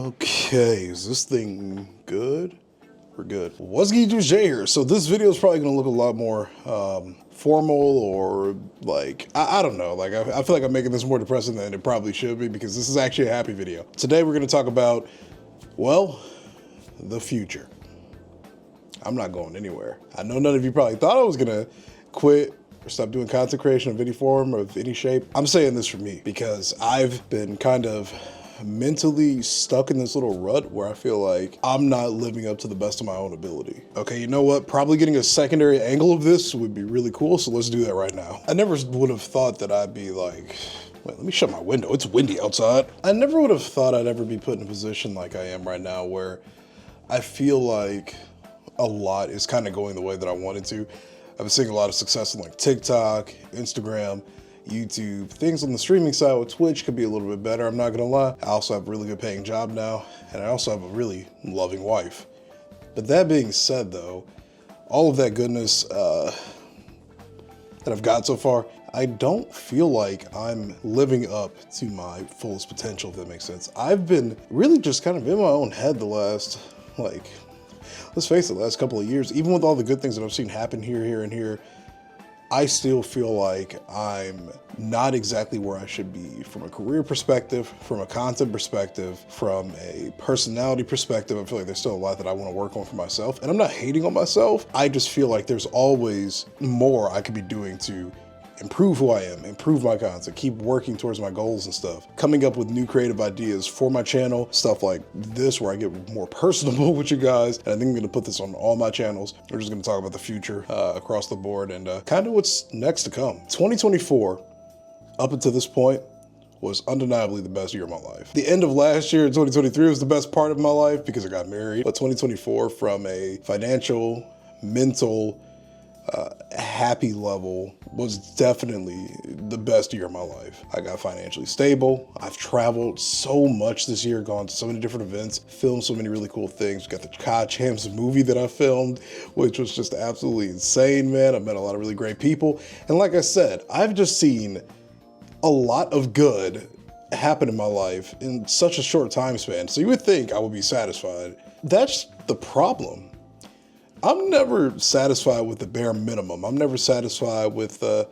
Okay, is this thing good? We're good. What's good, YouTube? Jay here. So this video is probably gonna look a lot more formal, or like, I don't know. Like, I feel like I'm making this more depressing than it probably should be, because this is actually a happy video. Today we're gonna talk about, well, the future. I'm not going anywhere. I know none of you probably thought I was gonna quit or stop doing content creation of any form or of any shape. I'm saying this for me because I've been kind of mentally stuck in this little rut where I feel like I'm not living up to the best of my own ability. Okay, you know what? Probably getting a secondary angle of this would be really cool, so let's do that right now. I never would have thought that I'd be like, wait, let me shut my window. It's windy outside. I never would have thought I'd ever be put in a position like I am right now, where I feel like a lot is kind of going the way that I wanted to. I've been seeing a lot of success in like TikTok, Instagram, YouTube. Things on the streaming side with Twitch could be a little bit better, I'm not gonna lie. I also have a really good paying job now, and I also have a really loving wife. But that being said though, all of that goodness that I've got so far, I don't feel like I'm living up to my fullest potential, if that makes sense. I've been really just kind of in my own head the last, like, let's face it, the last couple of years. Even with all the good things that I've seen happen here, and here, I still feel like I'm not exactly where I should be from a career perspective, from a content perspective, from a personality perspective. I feel like there's still a lot that I want to work on for myself. And I'm not hating on myself. I just feel like there's always more I could be doing to improve who I am, improve my content, keep working towards my goals and stuff. Coming up with new creative ideas for my channel, stuff like this where I get more personable with you guys. And I think I'm gonna put this on all my channels. We're just gonna talk about the future across the board and kind of what's next to come. 2024, up until this point, was undeniably the best year of my life. The end of last year, 2023, was the best part of my life because I got married. But 2024, from a financial, mental, happy level, was definitely the best year of my life. I got financially stable. I've traveled so much this year, gone to so many different events, filmed so many really cool things. We got the COD Champs movie that I filmed, which was just absolutely insane, man. I met a lot of really great people. And like I said, I've just seen a lot of good happen in my life in such a short time span. So you would think I would be satisfied. That's the problem. I'm never satisfied with the bare minimum. I'm never satisfied with the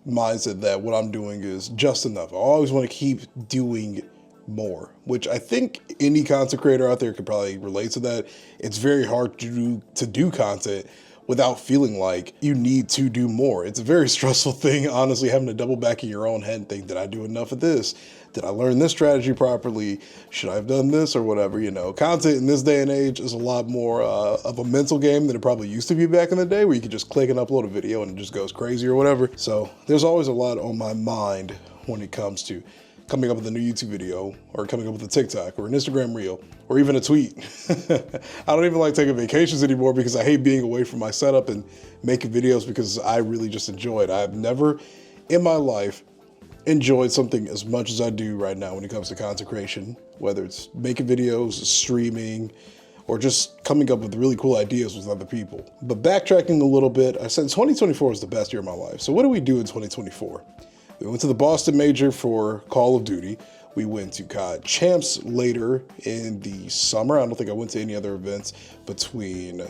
mindset that what I'm doing is just enough. I always want to keep doing more, which I think any content creator out there could probably relate to that. It's very hard to do content without feeling like you need to do more. It's a very stressful thing, honestly, having to double back in your own head and think, did I do enough of this? Did I learn this strategy properly? Should I have done this or whatever, you know? Content in this day and age is a lot more of a mental game than it probably used to be back in the day, where you could just click and upload a video and it just goes crazy or whatever. So there's always a lot on my mind when it comes to coming up with a new YouTube video, or coming up with a TikTok or an Instagram reel, or even a tweet. I don't even like taking vacations anymore because I hate being away from my setup and making videos, because I really just enjoy it. I've never in my life enjoyed something as much as I do right now when it comes to content creation, whether it's making videos, streaming, or just coming up with really cool ideas with other people. But backtracking a little bit, I said 2024 was the best year of my life. So what do we do in 2024? We went to the Boston Major for Call of Duty. We went to COD Champs later in the summer. I don't think I went to any other events between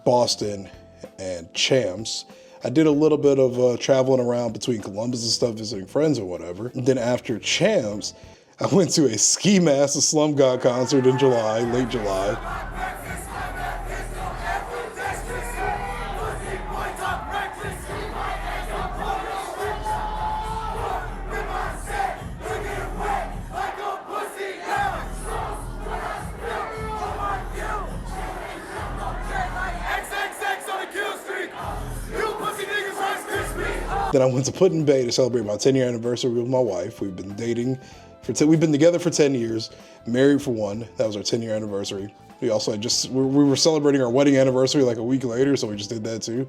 Boston and Champs. I did a little bit of traveling around between Columbus and stuff, visiting friends or whatever. And then after Champs, I went to a Ski Mask, a Slum God concert in July, late July. Then I went to Put-in Bay to celebrate my 10-year anniversary with my wife. We've been dating we've been together for 10 years, married for 1. That was our 10-year anniversary. We also we were celebrating our wedding anniversary like a week later, so we just did that too.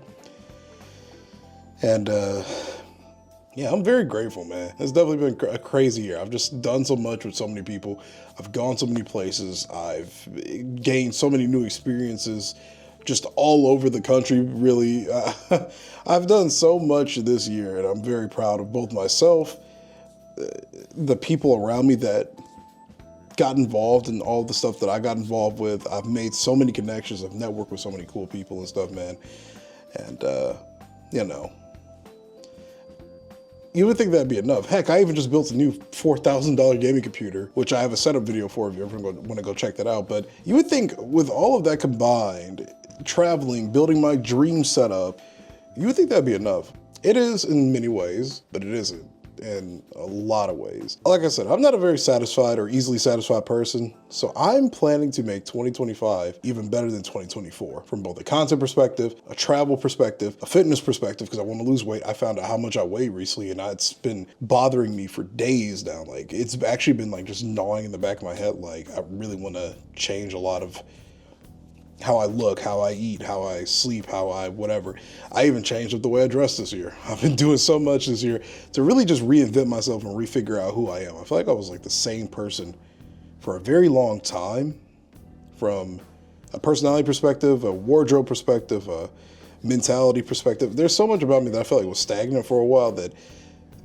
And yeah, I'm very grateful, man. It's definitely been a crazy year. I've just done so much with so many people. I've gone so many places. I've gained so many new experiences just all over the country, really. I've done so much this year, and I'm very proud of both myself, the people around me that got involved in all the stuff that I got involved with. I've made so many connections. I've networked with so many cool people and stuff, man. And, you know, you would think that'd be enough. Heck, I even just built a new $4,000 gaming computer, which I have a setup video for if you ever want to go check that out. But you would think with all of that combined, traveling, building my dream setup, you would think that'd be enough. It is in many ways, but it isn't in a lot of ways. Like I said, I'm not a very satisfied or easily satisfied person, so I'm planning to make 2025 even better than 2024 from both a content perspective, a travel perspective, a fitness perspective, because I want to lose weight. I found out how much I weigh recently, and it's been bothering me for days now. Like, it's actually been like just gnawing in the back of my head. Like, I really want to change a lot of how I look, how I eat, how I sleep, how I whatever. I even changed up the way I dress this year. I've been doing so much this year to really just reinvent myself and refigure out who I am. I feel like I was like the same person for a very long time, from a personality perspective, a wardrobe perspective, a mentality perspective. There's so much about me that I felt like was stagnant for a while that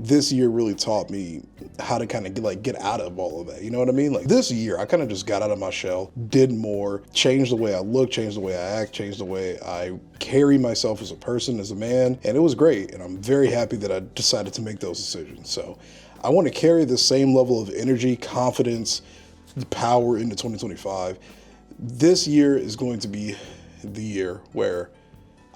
this year really taught me how to kind of get out of all of that. You know what I mean? Like, this year, I kind of just got out of my shell, did more, changed the way I look, changed the way I act, changed the way I carry myself as a person, as a man, and it was great. And I'm very happy that I decided to make those decisions. So I want to carry the same level of energy, confidence, power into 2025. This year is going to be the year where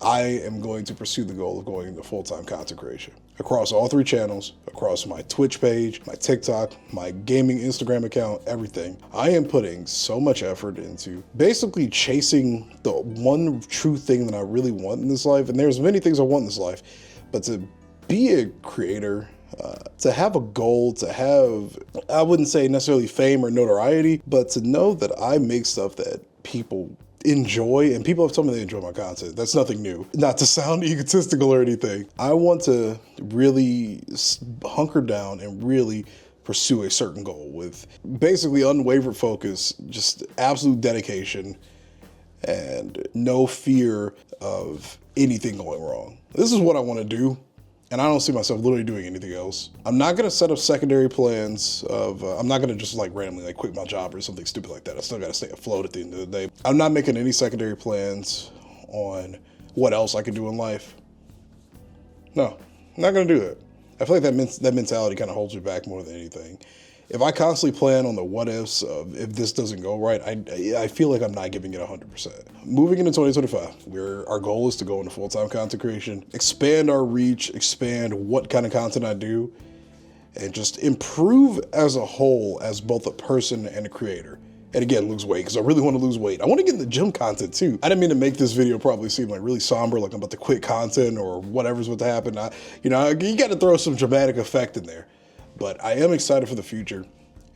I am going to pursue the goal of going into full-time content creation across all 3 channels, across my Twitch page, my TikTok, my gaming Instagram account, everything. I am putting so much effort into basically chasing the one true thing that I really want in this life. And there's many things I want in this life, but to be a creator, to have a goal, to have, I wouldn't say necessarily fame or notoriety, but to know that I make stuff that people enjoy, and people have told me they enjoy my content. That's nothing new. Not to sound egotistical or anything. I want to really hunker down and really pursue a certain goal with basically unwavering focus, just absolute dedication, and no fear of anything going wrong. This is what I want to do, and I don't see myself literally doing anything else. I'm not going to set up secondary plans of, I'm not going to just like randomly like quit my job or something stupid like that. I still got to stay afloat at the end of the day. I'm not making any secondary plans on what else I can do in life. No, I'm not going to do that. I feel like that mentality kind of holds me back more than anything. If I constantly plan on the what ifs of if this doesn't go right, I feel like I'm not giving it 100%. Moving into 2025, our goal is to go into full-time content creation, expand our reach, expand what kind of content I do, and just improve as a whole as both a person and a creator. And again, lose weight, because I really want to lose weight. I want to get into gym content too. I didn't mean to make this video probably seem like really somber, like I'm about to quit content or whatever's about to happen. You got to throw some dramatic effect in there. But I am excited for the future,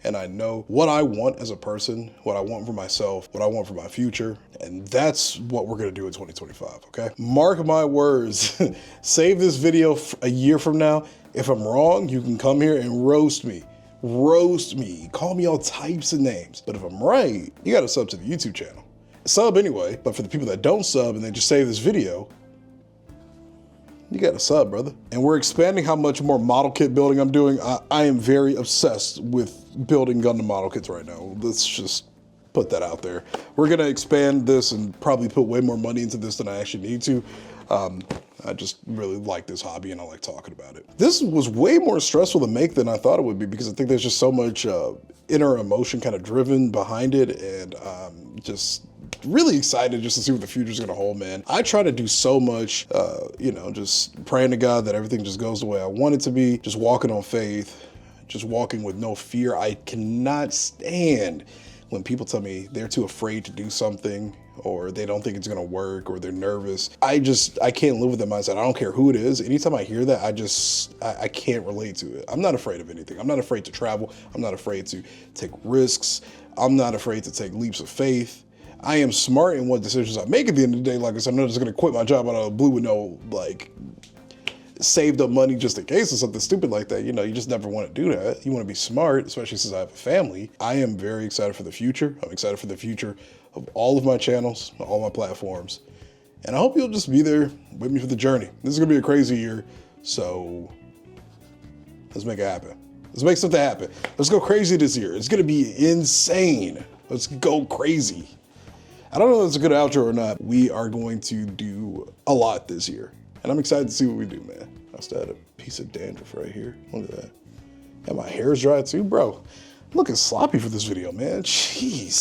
and I know what I want as a person, what I want for myself, what I want for my future, and that's what we're gonna do in 2025, okay? Mark my words, save this video a year from now. If I'm wrong, you can come here and roast me, call me all types of names. But if I'm right, you gotta sub to the YouTube channel. Sub anyway, but for the people that don't sub and they just save this video, you got a sub, brother. And we're expanding how much more model kit building I'm doing. I am very obsessed with building Gundam model kits right now. Let's just put that out there. We're gonna expand this and probably put way more money into this than I actually need to. I just really like this hobby and I like talking about it. This was way more stressful to make than I thought it would be, because I think there's just so much inner emotion kind of driven behind it, and just really excited just to see what the future's gonna hold, man. I try to do so much, just praying to God that everything just goes the way I want it to be, just walking on faith, just walking with no fear. I cannot stand when people tell me they're too afraid to do something, or they don't think it's gonna work, or they're nervous. I can't live with that mindset. I don't care who it is. Anytime I hear that, I can't relate to it. I'm not afraid of anything. I'm not afraid to travel. I'm not afraid to take risks. I'm not afraid to take leaps of faith. I am smart in what decisions I make at the end of the day. Like I said, I'm not just gonna quit my job out of the blue with no saved up money just in case or something stupid like that. You just never want to do that. You want to be smart, especially since I have a family. I am very excited for the future. I'm excited for the future of all of my channels, all my platforms. And I hope you'll just be there with me for the journey. This is gonna be a crazy year, so let's make it happen. Let's make something happen. Let's go crazy this year. It's gonna be insane. Let's go crazy. I don't know if it's a good outro or not. We are going to do a lot this year. And I'm excited to see what we do, man. I still had a piece of dandruff right here. Look at that. And my hair's dry too, bro. I'm looking sloppy for this video, man. Jeez.